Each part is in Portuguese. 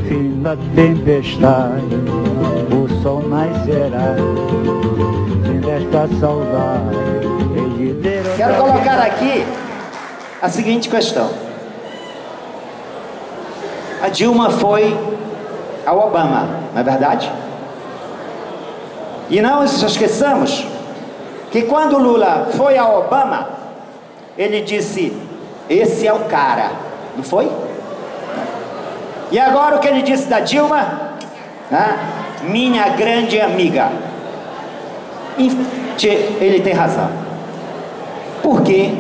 fim da tempestade, o sol nascerá. Fim desta saudade. Quero colocar aqui a seguinte questão. A Dilma foi ao Obama, não é verdade? E não esqueçamos que quando Lula foi ao Obama, ele disse: esse é o cara, não foi? E agora o que ele disse da Dilma? Minha grande amiga. Ele tem razão. Por quê?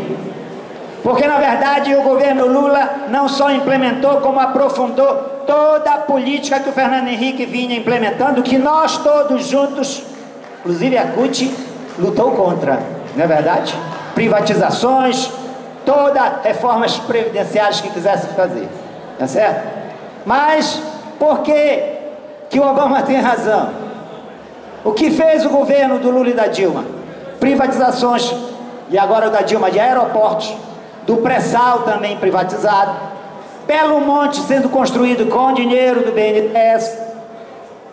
Porque na verdade o governo Lula não só implementou, como aprofundou toda a política que o Fernando Henrique vinha implementando, que nós todos juntos, inclusive a CUT, lutou contra, não é verdade? Privatizações, todas reformas previdenciárias que quisesse fazer, tá certo? Mas por que o Obama tem razão? O que fez o governo do Lula e da Dilma? Privatizações, e agora o da Dilma, de aeroportos, do pré-sal também privatizado, Belo Monte sendo construído com dinheiro do BNDES,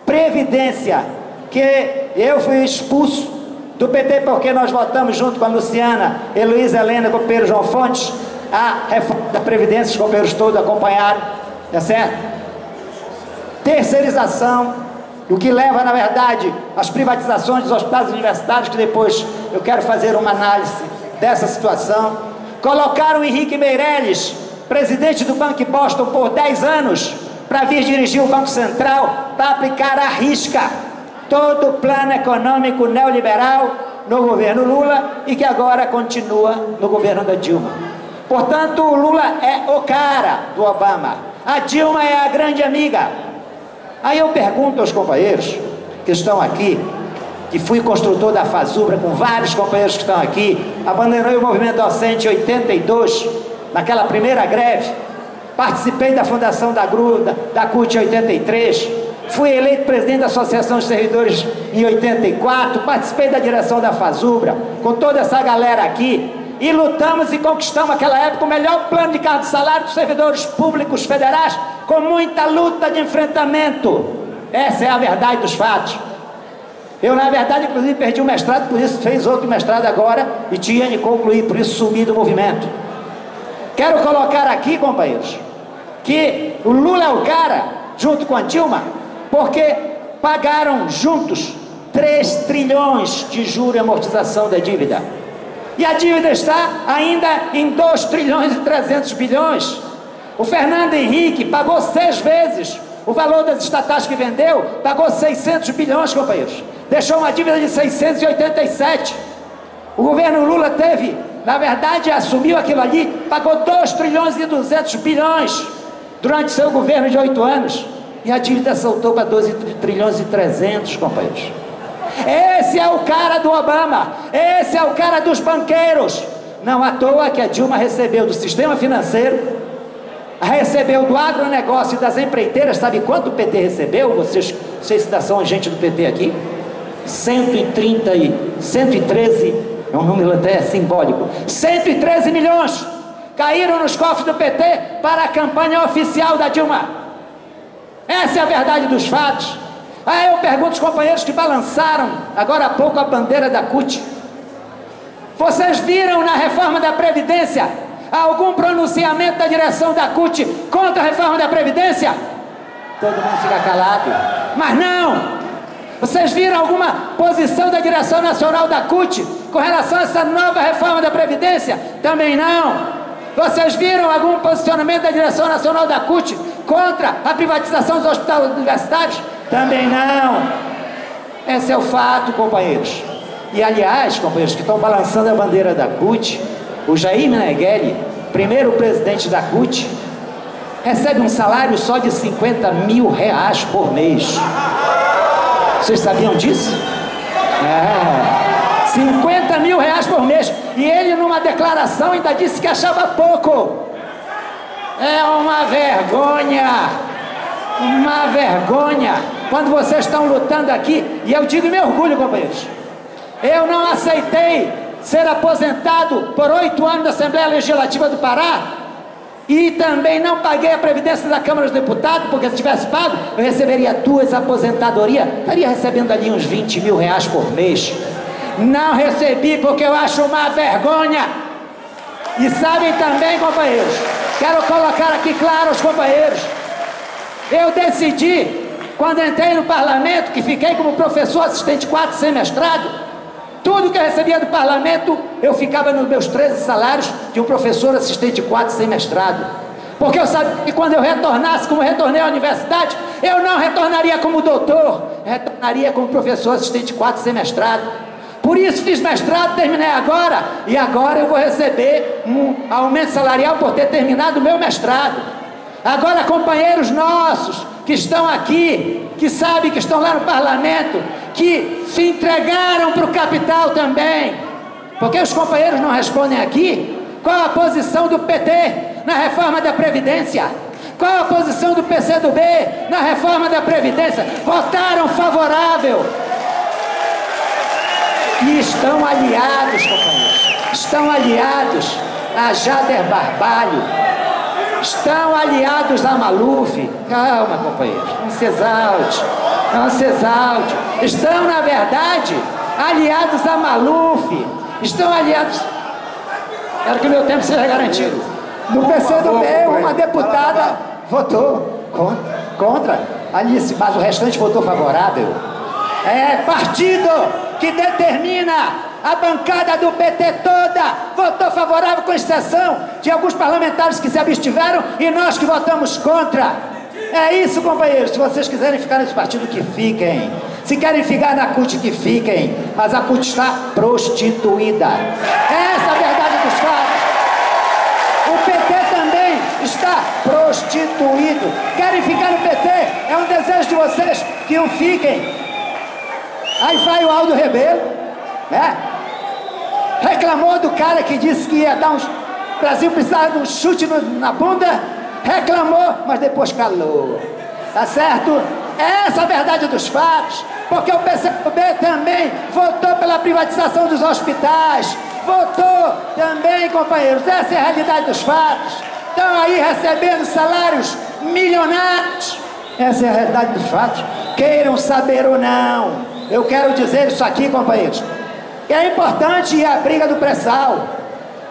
Previdência, que eu fui expulso do PT porque nós votamos junto com a Luciana, Heloísa Helena, com o companheiro João Fontes, a reforma da Previdência, os companheiros todos acompanharam, tá certo? Terceirização, o que leva, na verdade, às privatizações dos hospitais universitários, que depois eu quero fazer uma análise dessa situação. Colocaram o Henrique Meirelles, presidente do Banco Boston, por 10 anos, para vir dirigir o Banco Central, para aplicar à risca todo o plano econômico neoliberal no governo Lula e que agora continua no governo da Dilma. Portanto, o Lula é o cara do Obama, a Dilma é a grande amiga. Aí eu pergunto aos companheiros que estão aqui, que fui construtor da Fazubra com vários companheiros que estão aqui, abandonei o movimento docente em 82, naquela primeira greve, participei da fundação da CUT em 83, fui eleito presidente da Associação de Servidores em 84, participei da direção da Fazubra, com toda essa galera aqui, e lutamos e conquistamos naquela época o melhor plano de cargo de salário dos servidores públicos federais, com muita luta de enfrentamento. Essa é a verdade dos fatos. Eu, na verdade, inclusive, perdi o mestrado, por isso fez outro mestrado agora, e tinha de concluir, por isso sumi do movimento. Quero colocar aqui, companheiros, que o Lula é o cara, junto com a Dilma, porque pagaram juntos 3 trilhões de juros e amortização da dívida. E a dívida está ainda em 2 trilhões e 300 bilhões. O Fernando Henrique pagou 6 vezes o valor das estatais que vendeu, pagou 600 bilhões, companheiros. Deixou uma dívida de 687. O governo Lula teve, na verdade, assumiu aquilo ali, pagou 2 trilhões e 200 bilhões durante seu governo de 8 anos. E a dívida saltou para 12 trilhões e 300, companheiros. Esse é o cara do Obama, esse é o cara dos banqueiros. Não à toa que a Dilma recebeu do sistema financeiro, recebeu do agronegócio e das empreiteiras. Sabe quanto o PT recebeu? Vocês são gente do PT aqui? 113, é um número até simbólico, 113 milhões caíram nos cofres do PT para a campanha oficial da Dilma. Essa é a verdade dos fatos. Aí eu pergunto aos companheiros que balançaram agora há pouco a bandeira da CUT: vocês viram na reforma da Previdência algum pronunciamento da direção da CUT contra a reforma da Previdência? Todo mundo fica calado. Mas não! Vocês viram alguma posição da direção nacional da CUT com relação a essa nova reforma da Previdência? Também não! Vocês viram algum posicionamento da direção nacional da CUT contra a privatização dos hospitais universitários? Também não! Esse é o fato, companheiros. E aliás, companheiros, que estão balançando a bandeira da CUT, o Jair Meneghelli, primeiro presidente da CUT, recebe um salário só de 50 mil reais por mês. Vocês sabiam disso? 50 mil reais por mês. E ele, numa declaração, ainda disse que achava pouco. É uma vergonha. Uma vergonha. Quando vocês estão lutando aqui, e eu digo e me orgulho, companheiros, eu não aceitei ser aposentado por 8 anos da Assembleia Legislativa do Pará, E também não paguei a Previdência da Câmara dos Deputados, porque se tivesse pago, eu receberia 2 aposentadorias, estaria recebendo ali uns 20 mil reais por mês. Não recebi porque eu acho uma vergonha. E sabem também, companheiros, quero colocar aqui claro aos companheiros, eu decidi, quando entrei no parlamento, que fiquei como professor assistente 4 sem mestrado, tudo que eu recebia do parlamento, eu ficava nos meus 13 salários de um professor assistente 4 sem mestrado. Porque eu sabia que quando eu retornasse, como retornei à universidade, eu não retornaria como doutor, retornaria como professor assistente 4 sem mestrado. Por isso fiz mestrado, terminei agora, e agora eu vou receber um aumento salarial por ter terminado o meu mestrado. Agora, companheiros nossos que estão aqui, que sabem que estão lá no parlamento, que se entregaram para o capital também, porque os companheiros não respondem aqui qual a posição do PT na reforma da Previdência, qual a posição do PCdoB na reforma da Previdência. Votaram favorável e estão aliados, companheiros, estão aliados a Jader Barbalho, estão aliados a Maluf. Calma, companheiros, não se exalte, não se exalte. Estão, na verdade, aliados a Maluf, estão aliados. Quero que meu tempo seja garantido. No PCdoB, uma deputada votou contra Alice, mas o restante votou favorável. É partido que determina, a bancada do PT toda votou favorável, com exceção de alguns parlamentares que se abstiveram e nós que votamos contra. É isso, companheiros. Se vocês quiserem ficar nesse partido, que fiquem. Se querem ficar na CUT, que fiquem. Mas a CUT está prostituída. Essa é a verdade dos fatos. O PT também está prostituído. Querem ficar no PT? É um desejo de vocês que o fiquem. Aí vai o Aldo Rebelo, né? Reclamou do cara que disse que ia dar o Brasil precisava de um chute na bunda. Reclamou, mas depois calou. Tá certo? Essa é a verdade dos fatos. Porque o PCdoB também votou pela privatização dos hospitais. Votou também, companheiros. Essa é a realidade dos fatos. Estão aí recebendo salários milionários. Essa é a realidade dos fatos. Queiram saber ou não. Eu quero dizer isso aqui, companheiros, que é importante a briga do pré-sal,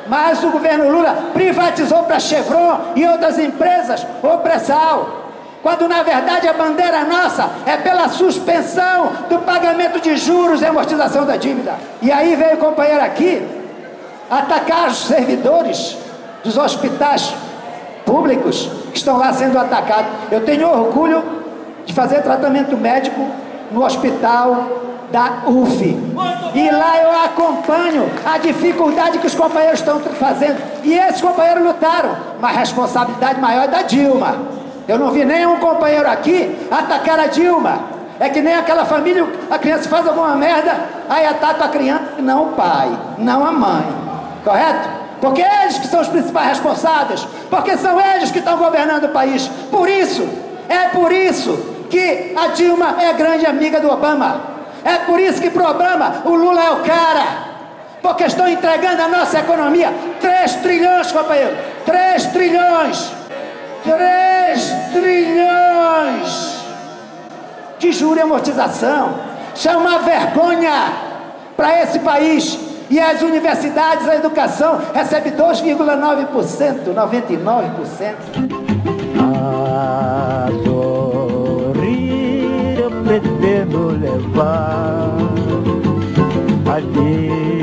mas o governo Lula privatizou para Chevron e outras empresas o pré-sal, quando na verdade a bandeira nossa é pela suspensão do pagamento de juros e amortização da dívida. E aí veio o companheiro aqui atacar os servidores dos hospitais públicos que estão lá sendo atacados. Eu tenho orgulho de fazer tratamento médico no hospital da UF, e lá eu acompanho a dificuldade que os companheiros estão fazendo, e esses companheiros lutaram, mas a responsabilidade maior é da Dilma. Eu não vi nenhum companheiro aqui atacar a Dilma. É que nem aquela família, a criança faz alguma merda, aí ataca a criança e não o pai, não a mãe, correto? Porque eles que são os principais responsáveis, porque são eles que estão governando o país. Por isso, é por isso que a Dilma é grande amiga do Obama. É por isso que pro Obama o Lula é o cara, porque estão entregando a nossa economia 3 trilhões, companheiro, 3 trilhões 3 trilhões de juros e amortização. Isso é uma vergonha para esse país. E as universidades, a educação recebe 2,9%, 99%. Pretendo levar a vida.